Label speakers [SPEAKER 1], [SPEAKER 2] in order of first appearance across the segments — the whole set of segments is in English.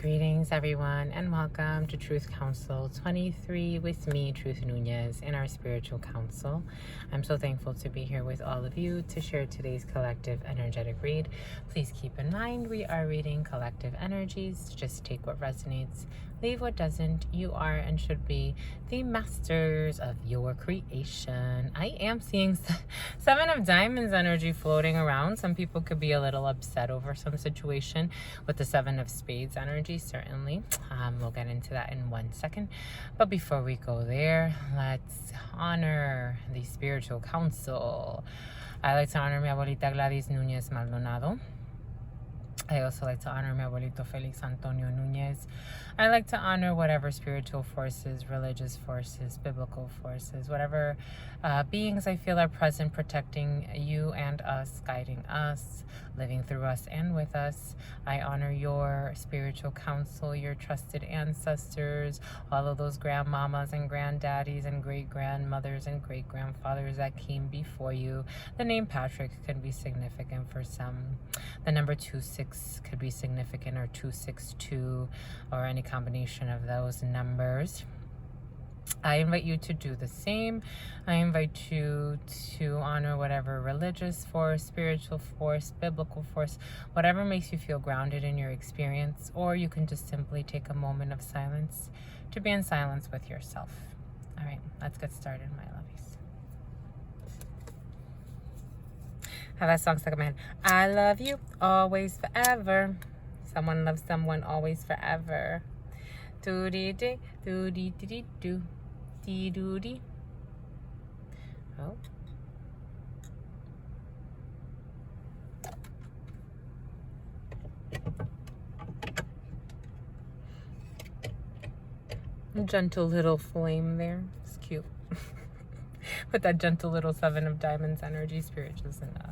[SPEAKER 1] Greetings, everyone, and welcome to Truth Council 23 with me, Truth Nunez, in our spiritual council. I'm so thankful to be here with all of you to share today's collective energetic read. Please keep in mind we are reading collective energies. Just take what resonates, leave what doesn't. You are and should be the masters of your creation. I am seeing Seven of Diamonds energy floating around. Some people could be a little upset over some situation with the Seven of Spades energy, certainly. We'll get into that in 1 second. But before we go there, let's honor the spiritual council. I like to honor mi abuelita Gladys Núñez Maldonado. I also like to honor my abuelito Felix Antonio Núñez. I like to honor whatever spiritual forces, religious forces, biblical forces, whatever beings I feel are present, protecting you and us, guiding us, living through us and with us. I honor your spiritual council, your trusted ancestors, all of those grandmamas and granddaddies and great-grandmothers and great-grandfathers that came before you. The name Patrick could be significant for some. The number 26 could be significant, or 262, or any combination of those numbers. I invite you to do the same. I invite you to honor whatever religious force, spiritual force, biblical force, whatever makes you feel grounded in your experience, or you can just simply take a moment of silence to be in silence with yourself. All right, let's get started, my lovies. How that song stuck in my head. I love you always, forever. Someone loves someone always, forever. Do-dee-dee, do-dee-dee-dee-doo, dee-doo-dee. Oh. A gentle little flame there. It's cute. With that gentle little Seven of Diamonds energy, spirit just enough.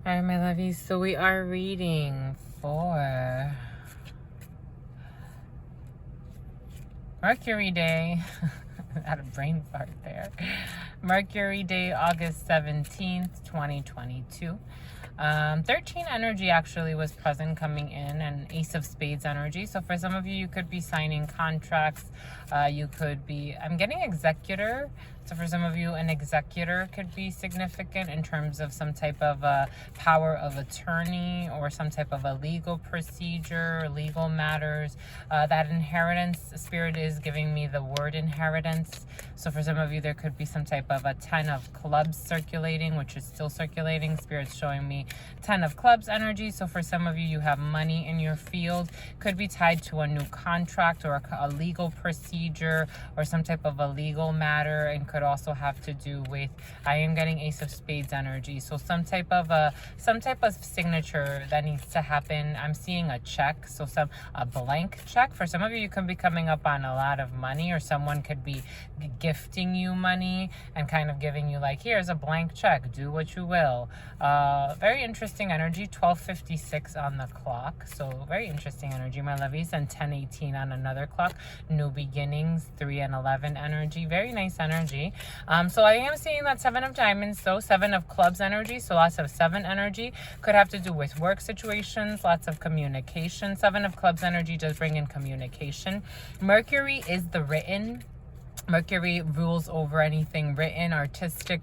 [SPEAKER 1] All right, my lovies, so we are reading for Mercury Day. I had a brain fart there. Mercury Day, August 17th, 2022. 13 energy actually was present coming in, and Ace of Spades energy. So for some of you, you could be signing contracts. You could be, I'm getting executor. So for some of you, an executor could be significant in terms of some type of power of attorney or some type of a legal procedure, legal matters. That inheritance spirit is giving me the word inheritance. So for some of you, there could be some type of a 10 of clubs circulating, which is still circulating. Spirit's showing me 10 of clubs energy. So for some of you, you have money in your field. Could be tied to a new contract or a legal procedure or some type of a legal matter, and could also have to do with, I am getting Ace of Spades energy. So some type of signature that needs to happen. I'm seeing a check. So a blank check. For some of you, you could be coming up on a lot of money, or someone could be gifting you money and kind of giving you like, here's a blank check, do what you will. Very interesting energy. 12:56 on the clock, so very interesting energy, my lovies. And 10:18 on another clock. New beginnings. 3 and 11 energy. Very nice energy. So I am seeing that 7 of Diamonds, though 7 of Clubs energy. So lots of 7 energy could have to do with work situations, lots of communication. 7 of Clubs energy does bring in communication. Mercury is the written Mercury rules over anything written, artistic.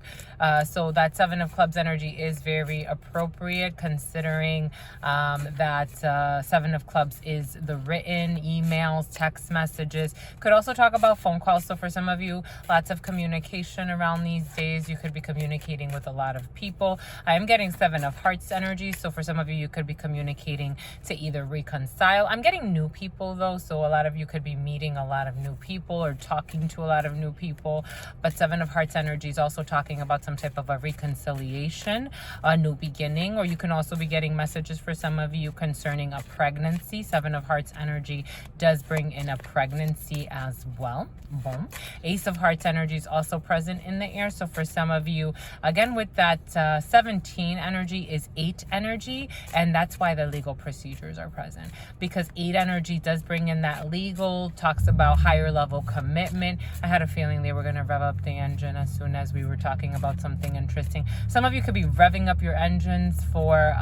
[SPEAKER 1] So that Seven of Clubs energy is very appropriate, considering that Seven of Clubs is the written, emails, text messages. Could also talk about phone calls. So for some of you, lots of communication around these days. You could be communicating with a lot of people. I am getting Seven of Hearts energy. So for some of you, you could be communicating to either reconcile. I'm getting new people though. So a lot of you could be meeting a lot of new people or talking to a lot of new people. But Seven of Hearts energy is also talking about some type of a reconciliation, a new beginning, or you can also be getting messages for some of you concerning a pregnancy. Seven of Hearts energy does bring in a pregnancy as well. Boom. Ace of Hearts energy is also present in the air. So for some of you, again, with that 17 energy is 8 energy, and that's why the legal procedures are present, because 8 energy does bring in that legal, talks about higher level commitment. I had a feeling they were going to rev up the engine as soon as we were talking about something interesting. Some of you could be revving up your engines for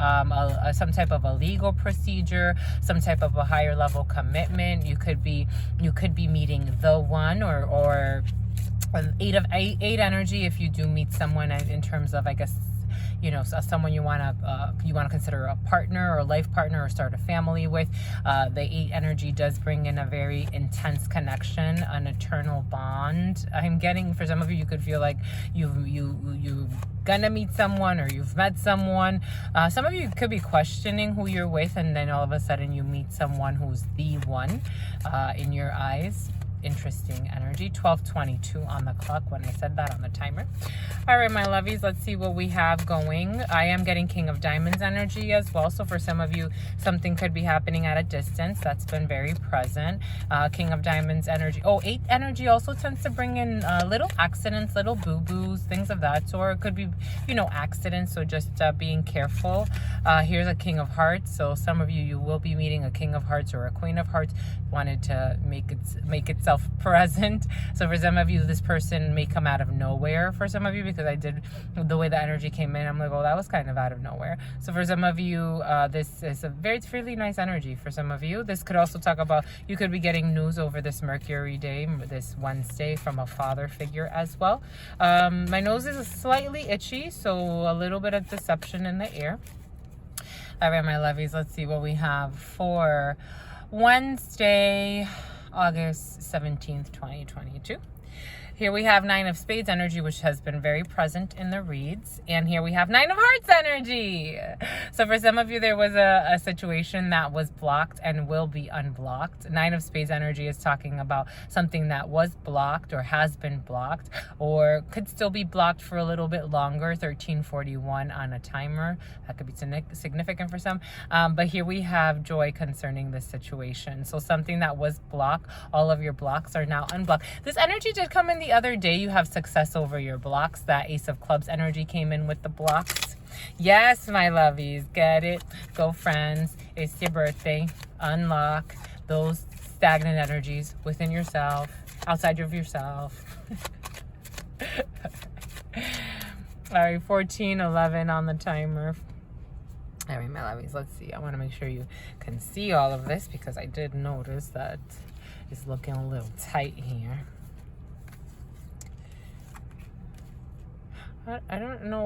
[SPEAKER 1] some type of a legal procedure, some type of a higher level commitment. You could be meeting the one, or eight energy if you do meet someone in terms of, I guess, you know, someone you want to consider a partner or a life partner or start a family with. The 8 energy does bring in a very intense connection, an eternal bond. I'm getting, for some of you, you could feel like you gonna meet someone or you've met someone. Some of you could be questioning who you're with, and then all of a sudden you meet someone who's the one in your eyes. Interesting energy. 12:22 on the clock when I said that on the timer. All right, my lovies, let's see what we have going. I am getting King of Diamonds energy as well. So for some of you, something could be happening at a distance. That's been very present. King of Diamonds energy. Oh, 8 energy also tends to bring in little accidents, little boo-boos, things of that sort. It could be, you know, accidents. So just being careful. Here's a King of Hearts. So some of you will be meeting a King of Hearts or a Queen of Hearts. Wanted to make itself present. So for some of you, this person may come out of nowhere. For some of you, because I did, the way the energy came in, I'm like, oh, that was kind of out of nowhere. So for some of you, this is a fairly nice energy. For some of you, this could also talk about, you could be getting news over this Mercury day, this Wednesday, from a father figure as well. My nose is slightly itchy, so a little bit of deception in the air. All right, my lovies, let's see what we have for Wednesday, August 17th, 2022. Here we have 9 of Spades energy, which has been very present in the reads. And here we have 9 of Hearts energy. So for some of you, there was a situation that was blocked and will be unblocked. 9 of Spades energy is talking about something that was blocked or has been blocked or could still be blocked for a little bit longer. 1341 on a timer. That could be significant for some. But here we have joy concerning this situation. So something that was blocked, all of your blocks are now unblocked. This energy did come in the other day. You have success over your blocks. That Ace of Clubs energy came in with the blocks. Yes, my lovies, get it? Go, friends. It's your birthday. Unlock those stagnant energies within yourself, outside of yourself. All right, 14:11 on the timer. All right, my lovies, let's see. I want to make sure you can see all of this, because I did notice that it's looking a little tight here. I don't know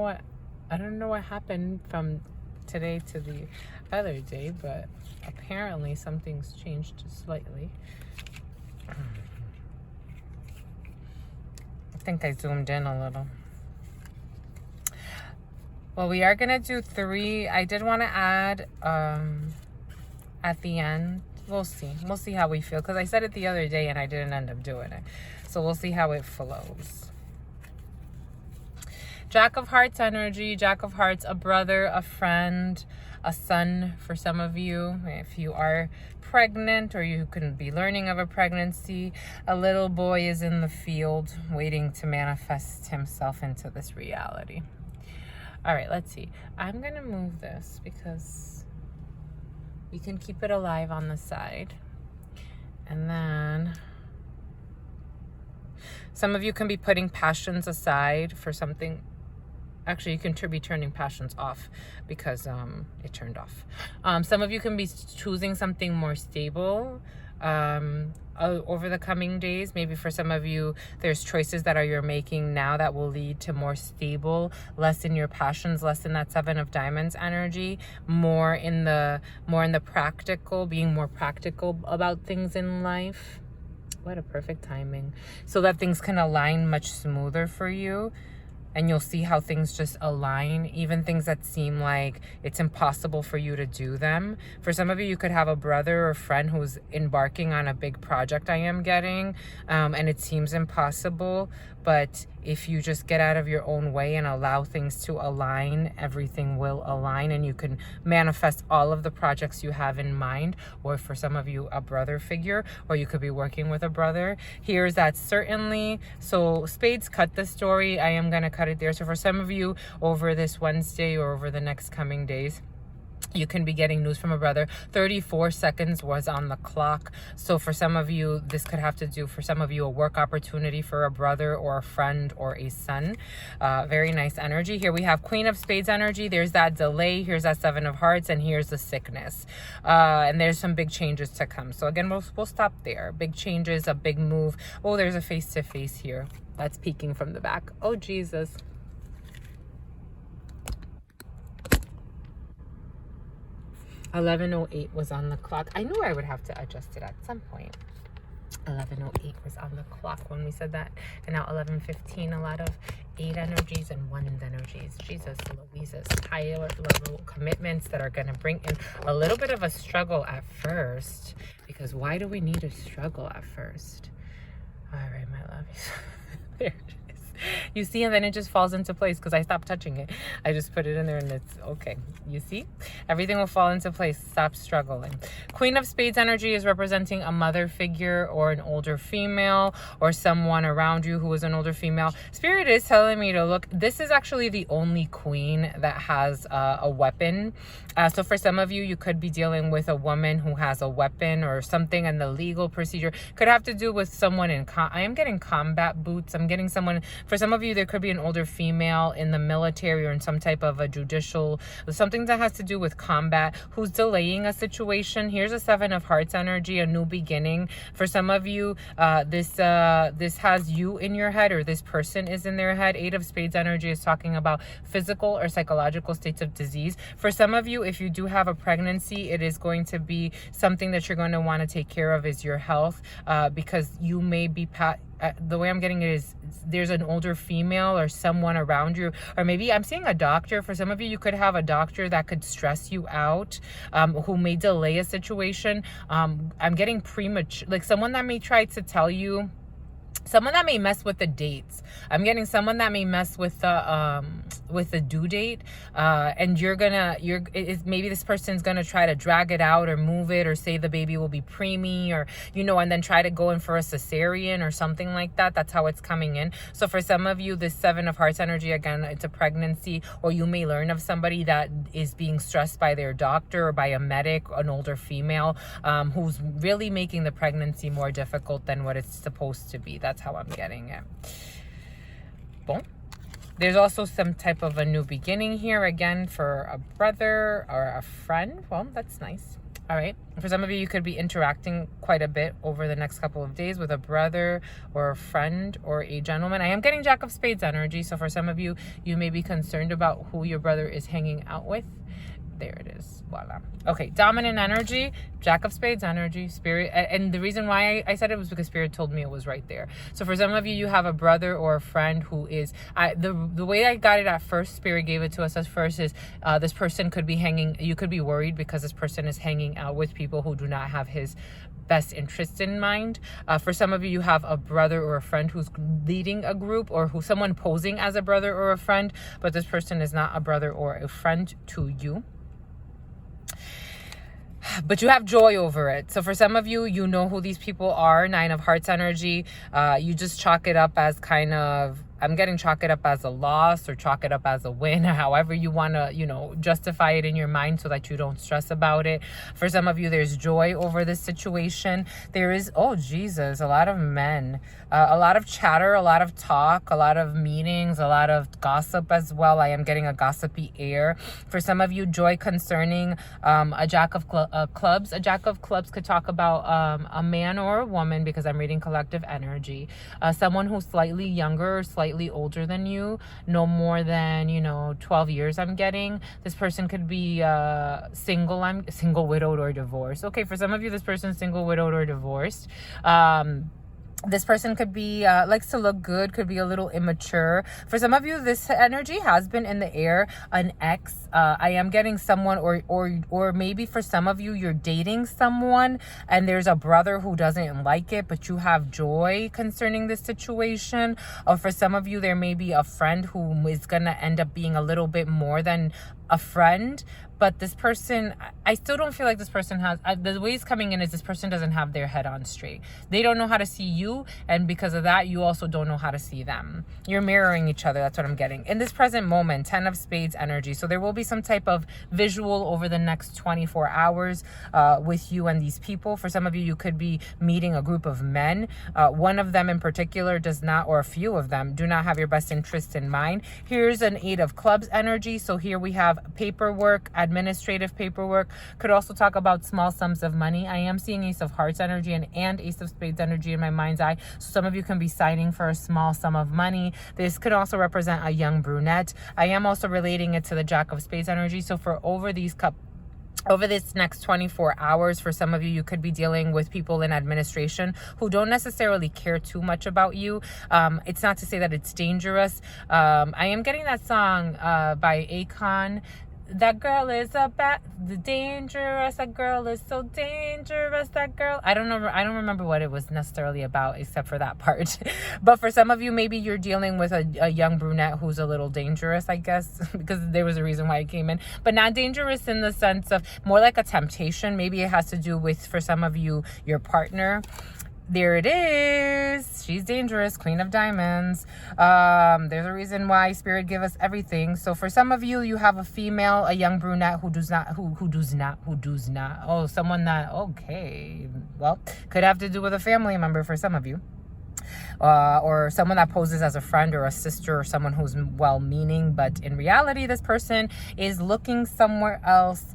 [SPEAKER 1] what happened from today to the other day, but apparently something's changed slightly. I think I zoomed in a little. Well, we are gonna do 3. I did want to add at the end. We'll see how we feel, because I said it the other day and I didn't end up doing it. So we'll see how it flows. Jack of Hearts energy. Jack of Hearts, a brother, a friend, a son for some of you. If you are pregnant or you can be learning of a pregnancy, a little boy is in the field waiting to manifest himself into this reality. All right, let's see. I'm going to move this because we can keep it alive on the side. And then some of you can be putting passions aside for something. Actually, you can be turning passions off because it turned off. Some of you can be choosing something more stable over the coming days. Maybe for some of you, there's choices that you're making now that will lead to more stable, less in your passions, less in that Seven of Diamonds energy, more in the practical, being more practical about things in life. What a perfect timing. So that things can align much smoother for you. And you'll see how things just align, even things that seem like it's impossible for you to do them. For some of you, you could have a brother or friend who's embarking on a big project I am getting, and it seems impossible. But if you just get out of your own way and allow things to align, everything will align, and you can manifest all of the projects you have in mind. Or for some of you, a brother figure, or you could be working with a brother. Here's that certainly. So spades cut the story. I am going to cut it there. So for some of you, over this Wednesday or over the next coming days, you can be getting news from a brother. 34 seconds was on the clock. So for some of you, this could have to do, for some of you, a work opportunity for a brother or a friend or a son. Very nice energy. Here we have Queen of Spades energy. There's that delay. Here's that Seven of Hearts. And here's the sickness. And there's some big changes to come. So again, we'll stop there. Big changes, a big move. Oh, there's a face-to-face here. That's peeking from the back. Oh, Jesus. 11:08 was on the clock. I knew I would have to adjust it at some point. 11:08 was on the clock when we said that. And now 11:15, a lot of 8 energies and 1 energies. Jesus, Louisa's higher level commitments that are going to bring in a little bit of a struggle at first. Because why do we need a struggle at first? All right, my love. There it is. You see, and then it just falls into place because I stopped touching it. I just put it in there and it's okay. You see? Everything will fall into place. Stop struggling. Queen of Spades energy is representing a mother figure or an older female or someone around you who is an older female. Spirit is telling me to look. This is actually the only queen that has a weapon. So for some of you, you could be dealing with a woman who has a weapon or something, and the legal procedure could have to do with someone in I am getting combat boots. I'm getting someone. For some of you, there could be an older female in the military or in some type of a judicial, something that has to do with combat, who's delaying a situation. Here's a Seven of Hearts energy, a new beginning. For some of you, this has you in your head, or this person is in their head. 8 of Spades energy is talking about physical or psychological states of disease. For some of you, if you do have a pregnancy, it is going to be something that you're going to want to take care of is your health, because you may be the way I'm getting it is there's an older female or someone around you, or maybe I'm seeing a doctor. For some of you, you could have a doctor that could stress you out, who may delay a situation. I'm getting premature, like someone that may try to tell you, someone that may mess with the dates. I'm getting someone that may mess with the due date, and maybe this person's gonna try to drag it out or move it, or say the baby will be preemie, or and then try to go in for a cesarean or something like that. That's how it's coming in. So for some of you, this Seven of Hearts energy, again, it's a pregnancy, or you may learn of somebody that is being stressed by their doctor or by a medic, an older female, who's really making the pregnancy more difficult than what it's supposed to be. That's how I'm getting it. Boom. There's also some type of a new beginning here, again, for a brother or a friend. Well, that's nice. All right. For some of you, you could be interacting quite a bit over the next couple of days with a brother or a friend or a gentleman. I am getting Jack of Spades energy. So for some of you, you may be concerned about who your brother is hanging out with. There it is. Voila. Okay, dominant energy, Jack of Spades energy, Spirit. And the reason why I said it was because Spirit told me it was right there. So for some of you, you have a brother or a friend who is, the way I got it at first, Spirit gave it to us as first is, this person could be you could be worried because this person is hanging out with people who do not have his best interests in mind. For some of you, you have a brother or a friend who's leading a group, or someone posing as a brother or a friend, but this person is not a brother or a friend to you. But you have joy over it. So for some of you, you know who these people are. 9 of Hearts energy. You just chalk it up as kind of I'm getting chalk it up as a loss or chalk it up as a win, however you want to, justify it in your mind so that you don't stress about it. For some of you, there's joy over this situation. There is, oh Jesus, a lot of men, a lot of chatter, a lot of talk, a lot of meetings, a lot of gossip as well. I am getting a gossipy air. For some of you, joy concerning a jack of clubs. A jack of clubs could talk about a man or a woman, because I'm reading collective energy. Someone who's slightly younger or slightly older than you, no more than 12 years. I'm getting this person could be single. I'm single, widowed, or divorced. Okay, for some of you, this person's single, widowed, or divorced. This person could be likes to look good, could be a little immature. For some of you, this energy has been in the air. An ex. I am getting someone, or maybe for some of you, you're dating someone and there's a brother who doesn't like it, but you have joy concerning this situation. Or for some of you, there may be a friend who is gonna end up being a little bit more than a friend, but this person, I still don't feel like this person has, the way it's coming in is this person doesn't have their head on straight. They don't know how to see you, and because of that, you also don't know how to see them. You're mirroring each other. That's what I'm getting. In this present moment, 10 of Spades energy. So there will be some type of visual over the next 24 hours with you and these people. For some of you, you could be meeting a group of men. One of them in particular does not, or a few of them, do not have your best interest in mind. Here's an 8 of Clubs energy. So here we have paperwork, administrative paperwork. Could also talk about small sums of money. I am seeing Ace of Hearts energy and Ace of Spades energy in my mind's eye. So some of you can be signing for a small sum of money. This could also represent a young brunette. I am also relating it to the Jack of Spades energy. So for over this next 24 hours, for some of you, you could be dealing with people in administration who don't necessarily care too much about you. It's not to say that it's dangerous. I am getting that song by ATAy. That girl is dangerous. That girl is so dangerous. That girl. I don't remember what it was necessarily about, except for that part. But for some of you, maybe you're dealing with a young brunette who's a little dangerous, I guess, because there was a reason why it came in. But not dangerous in the sense of more like a temptation. Maybe it has to do with, for some of you, your partner. There it is. She's dangerous. Queen of Diamonds. There's a reason why Spirit give us everything. So for some of you, you have a female, a young brunette who does not. Oh, someone that, okay. Well, could have to do with a family member for some of you. Or someone that poses as a friend or a sister, or someone who's well-meaning, but in reality, this person is looking somewhere else.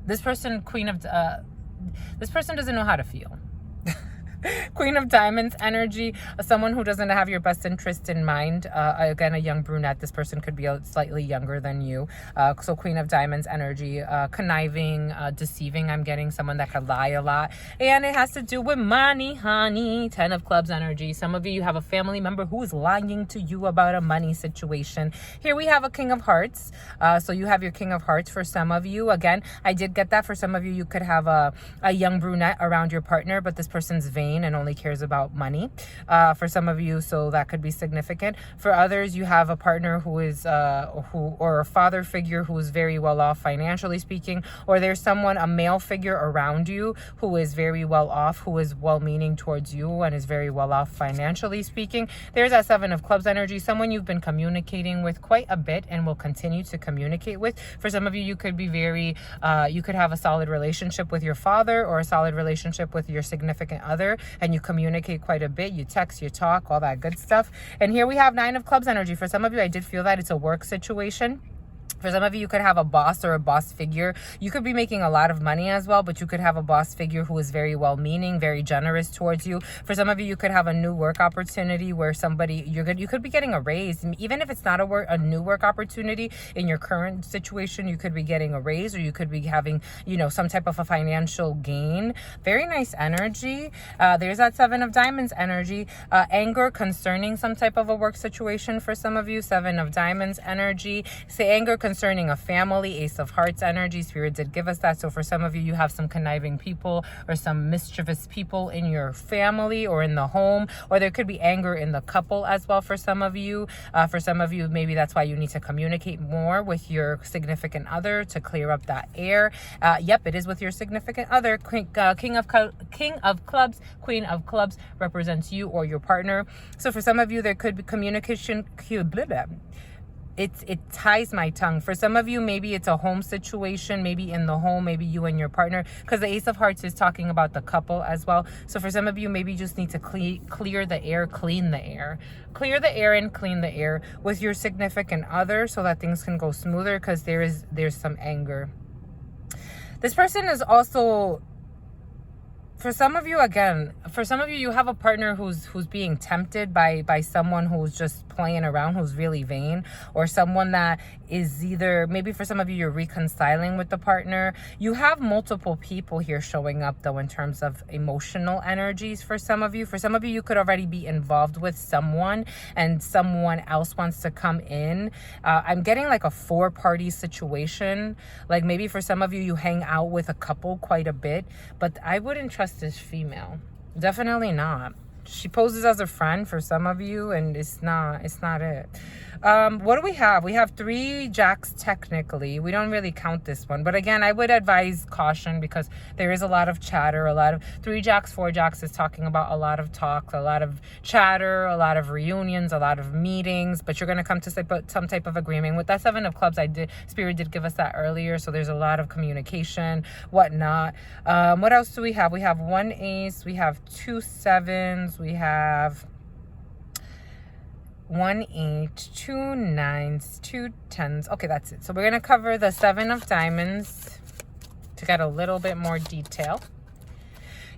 [SPEAKER 1] This person, this person doesn't know how to feel. Queen of Diamonds energy, someone who doesn't have your best interest in mind. Again, a young brunette. This person could be slightly younger than you. So Queen of Diamonds energy, conniving, deceiving. I'm getting someone that could lie a lot. And it has to do with money, honey. 10 of Clubs energy. Some of you have a family member who is lying to you about a money situation. Here we have a King of Hearts. So you have your King of Hearts for some of you. Again, I did get that. For some of you, you could have a young brunette around your partner, but this person's vain and only cares about money. For some of you, so that could be significant. For others, you have a partner who is or a father figure who is very well off financially speaking, or there's someone, a male figure around you who is very well off, who is well-meaning towards you and is very well off financially speaking. There's that 7 of Clubs energy, someone you've been communicating with quite a bit and will continue to communicate with. For some of you, you could be you could have a solid relationship with your father or a solid relationship with your significant other, and you communicate quite a bit. You text, you talk, all that good stuff. And here we have 9 of Clubs energy. For some of you, I did feel that it's a work situation. For some of you, you could have a boss or a boss figure. You could be making a lot of money as well, but you could have a boss figure who is very well-meaning, very generous towards you. For some of you, you could have a new work opportunity where you could be getting a raise. Even if it's not a new work opportunity in your current situation, you could be getting a raise, or you could be having, some type of a financial gain. Very nice energy. There's that 7 of Diamonds energy. Anger concerning some type of a work situation for some of you. 7 of Diamonds energy. Say anger concerning a family. Ace of Hearts energy. Spirit did give us that. So for some of you, you have some conniving people or some mischievous people in your family or in the home, or there could be anger in the couple as well for some of you. For some of you, maybe that's why you need to communicate more with your significant other to clear up that air. Yep, it is with your significant other. King of Clubs, Queen of Clubs represents you or your partner. So for some of you, there could be communication. It ties my tongue. For some of you, maybe it's a home situation, maybe in the home, maybe you and your partner, because the Ace of Hearts is talking about the couple as well. So for some of you, maybe you just need to clear the air, clean the air. Clear the air and clean the air with your significant other so that things can go smoother, because there's some anger. This person is also... For some of you, again, you have a partner who's being tempted by someone who's just playing around, who's really vain, or someone that is either, maybe for some of you, you're reconciling with the partner. You have multiple people here showing up, though, in terms of emotional energies for some of you. For some of you, you could already be involved with someone and someone else wants to come in. I'm getting like a 4-party situation. Like maybe for some of you, you hang out with a couple quite a bit, but I wouldn't trust this female. Definitely not. She poses as a friend for some of you, and it's not it. What do we have? We have 3 jacks technically. We don't really count this one, but again, I would advise caution because there is a lot of chatter. A lot of 3 jacks, 4 jacks is talking about a lot of talk, a lot of chatter, a lot of reunions, a lot of meetings, but you're going to come to some type of agreement. With that 7 of clubs, Spirit did give us that earlier, so there's a lot of communication, whatnot. What else do we have? We have 1 ace, we have 2 7s, we have 1 8, 2 9s, 2 10s. Okay, that's it. So we're going to cover the 7 of diamonds to get a little bit more detail.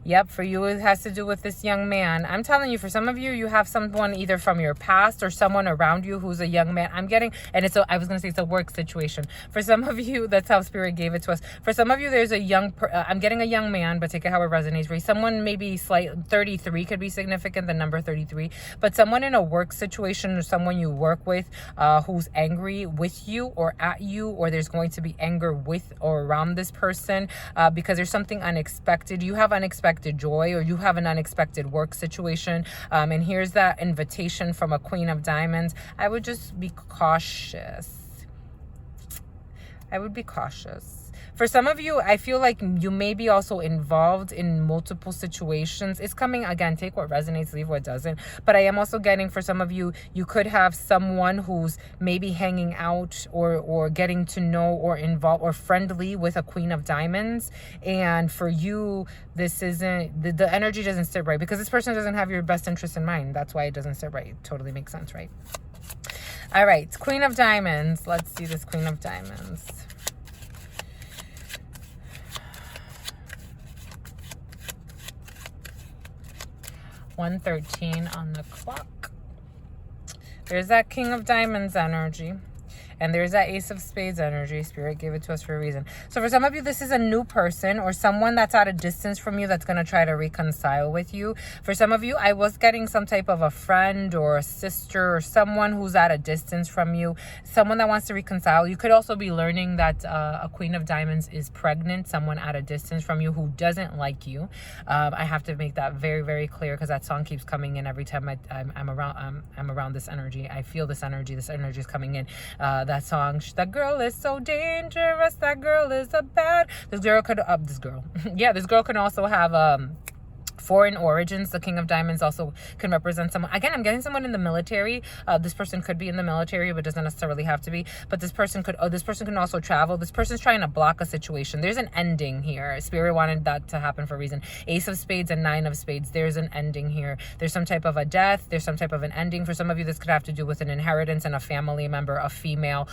[SPEAKER 1] Yep, for you, it has to do with this young man. I'm telling you, for some of you, you have someone either from your past or someone around you who's a young man. I'm getting, and I was going to say it's a work situation. For some of you, that's how Spirit gave it to us. For some of you, there's a I'm getting a young man, but take it how it resonates for you. Someone maybe 33 could be significant, the number 33. But someone in a work situation or someone you work with who's angry with you or at you, or there's going to be anger with or around this person because there's something unexpected. You have unexpected joy, or you have an unexpected work situation, and here's that invitation from a Queen of Diamonds. I would just be cautious. I would be cautious. For some of you, I feel like you may be also involved in multiple situations. It's coming, again, take what resonates, leave what doesn't. But I am also getting, for some of you, you could have someone who's maybe hanging out or getting to know or involved or friendly with a Queen of Diamonds. And for you, this isn't, the energy doesn't sit right because this person doesn't have your best interest in mind. That's why it doesn't sit right. It totally makes sense, right? All right, Queen of Diamonds. Let's see this Queen of Diamonds. $1:13 on the clock. There's that King of Diamonds energy. And there's that Ace of Spades energy. Spirit gave it to us for a reason. So for some of you, this is a new person or someone that's at a distance from you that's going to try to reconcile with you. For some of you, I was getting some type of a friend or a sister or someone who's at a distance from you. Someone that wants to reconcile. You could also be learning that a Queen of Diamonds is pregnant. Someone at a distance from you who doesn't like you. I have to make that very, very clear because that song keeps coming in every time I'm around this energy. I feel this energy. This energy is coming in. That song, that girl is so dangerous, that girl is a bad, this girl could also have foreign origins. The King of Diamonds also can represent someone. Again, I'm getting someone in the military. This person could be in the military, but doesn't necessarily have to be. But this person can also travel. This person's trying to block a situation. There's an ending here. Spirit wanted that to happen for a reason. Ace of Spades and 9 of Spades. There's an ending here. There's some type of a death. There's some type of an ending. For some of you, this could have to do with an inheritance and a family member, a female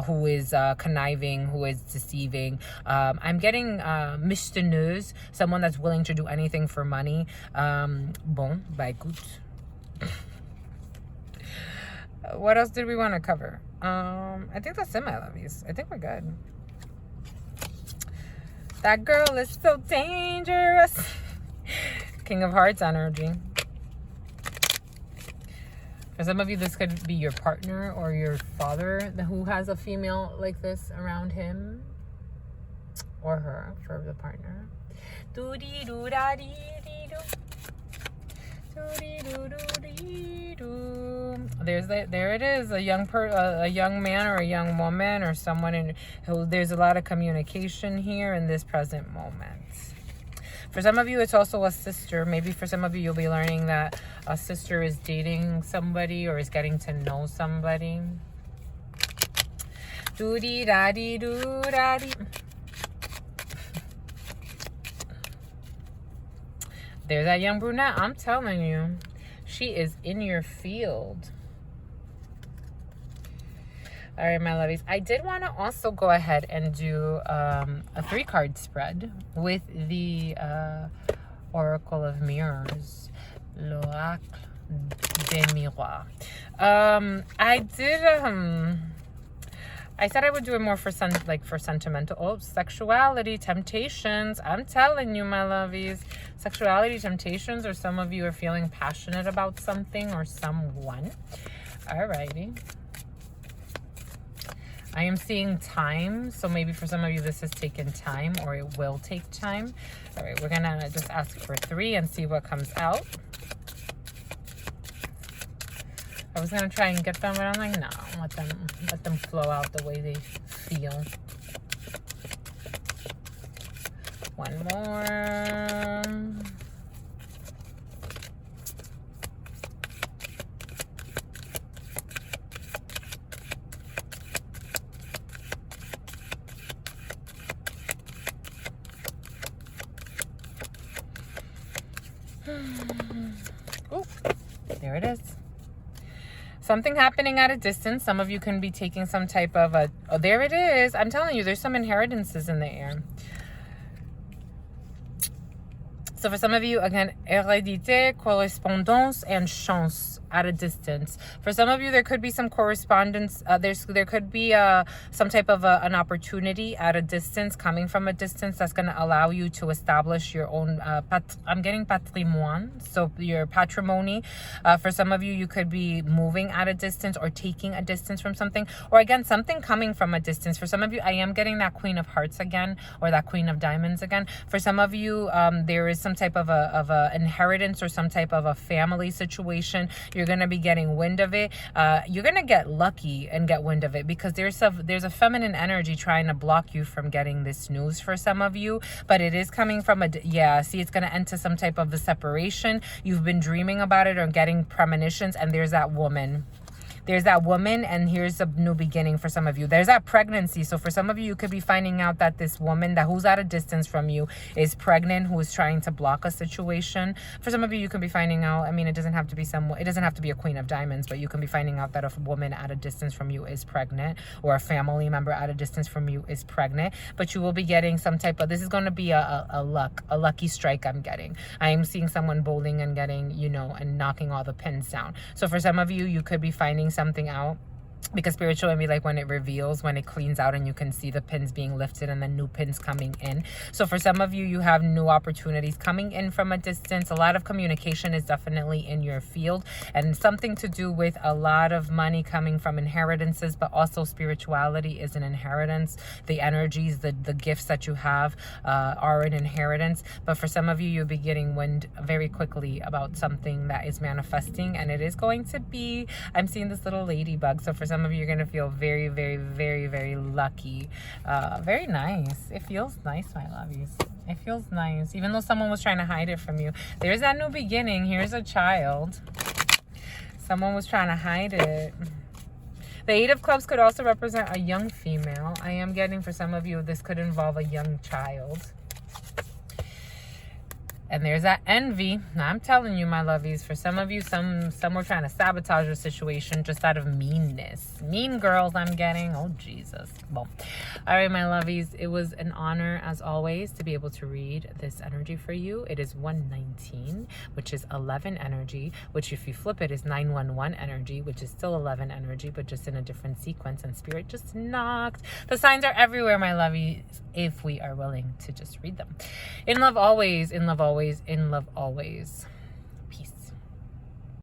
[SPEAKER 1] who is conniving, who is deceiving. I'm getting Mr. News, someone that's willing to do anything for money. Bon, bah écoute. What else did we want to cover? I think that's it, my lovies. I think we're good. That girl is so dangerous. King of Hearts energy. For some of you, this could be your partner or your father who has a female like this around him, or her for the partner. There it is, a young man or a young woman or someone who there's a lot of communication here in this present moment. For some of you, it's also a sister. Maybe for some of you, you'll be learning that a sister is dating somebody or is getting to know somebody. Doo-dee-da-dee-doo-da-dee. There's that young brunette. I'm telling you, she is in your field. All right, my lovies. I did want to also go ahead and do a 3-card spread with the Oracle of Mirrors. L'Oracle des Miroirs. I said I would do it more for sentimental, sexuality, temptations. I'm telling you, my lovies, sexuality, temptations, or some of you are feeling passionate about something or someone. Alrighty. I am seeing time, so maybe for some of you this has taken time, or it will take time. All right, we're gonna just ask for 3 and see what comes out. I was gonna try and get them, but I'm like, no, let them flow out the way they feel. One more. Oh, there it is. Something happening at a distance. Some of you can be taking some type of oh, there it is. I'm telling you, there's some inheritances in the air. So for some of you, again, hérédité, correspondance, and chance at a distance. For some of you, there could be some correspondence. There could be some type of an opportunity at a distance, coming from a distance, that's going to allow you to establish your own, I'm getting patrimoine, so your patrimony. For some of you, you could be moving at a distance or taking a distance from something, or again, something coming from a distance. For some of you, I am getting that Queen of Hearts again, or that Queen of Diamonds again. For some of you, there is some type of a inheritance or some type of a family situation. You're going to be getting wind of it. You're going to get lucky and get wind of it, because there's a feminine energy trying to block you from getting this news for some of you, but it is coming from it's going to enter some type of a separation. You've been dreaming about it or getting premonitions, and there's that woman. There's that woman, and here's a new beginning for some of you. There's that pregnancy. So for some of you, you could be finding out that this woman who's at a distance from you is pregnant, who is trying to block a situation. For some of you, you can be finding out, I mean, it doesn't have to be a Queen of Diamonds, but you can be finding out that a woman at a distance from you is pregnant, or a family member at a distance from you is pregnant. But you will be getting some type of, this is going to be a lucky strike I'm getting. I am seeing someone bowling and getting, and knocking all the pins down. So for some of you, you could be finding something out, because spiritual would be like when it reveals, when it cleans out and you can see the pins being lifted and then new pins coming in. So for some of you, you have new opportunities coming in from a distance. A lot of communication is definitely in your field, and something to do with a lot of money coming from inheritances, but also spirituality is an inheritance. The energies, the gifts that you have are an inheritance. But for some of you, you'll be getting wind very quickly about something that is manifesting, and it is going to be, I'm seeing this little ladybug. So for some of you, you're going to feel very, very, very, very lucky. Very nice. It feels nice, my lovies. It feels nice. Even though someone was trying to hide it from you. There's that new beginning. Here's a child. Someone was trying to hide it. The 8 of Clubs could also represent a young female. I am getting, for some of you, this could involve a young child. And there's that envy. Now, I'm telling you, my lovies, for some of you, some were trying to sabotage your situation just out of meanness. Mean girls I'm getting. Oh, Jesus. Well, all right, my lovies, it was an honor, as always, to be able to read this energy for you. It is 119, which is 11 energy, which if you flip it is 911 energy, which is still 11 energy, but just in a different sequence. And Spirit just knocked. The signs are everywhere, my lovies, if we are willing to just read them. In love always, in love always, in love always.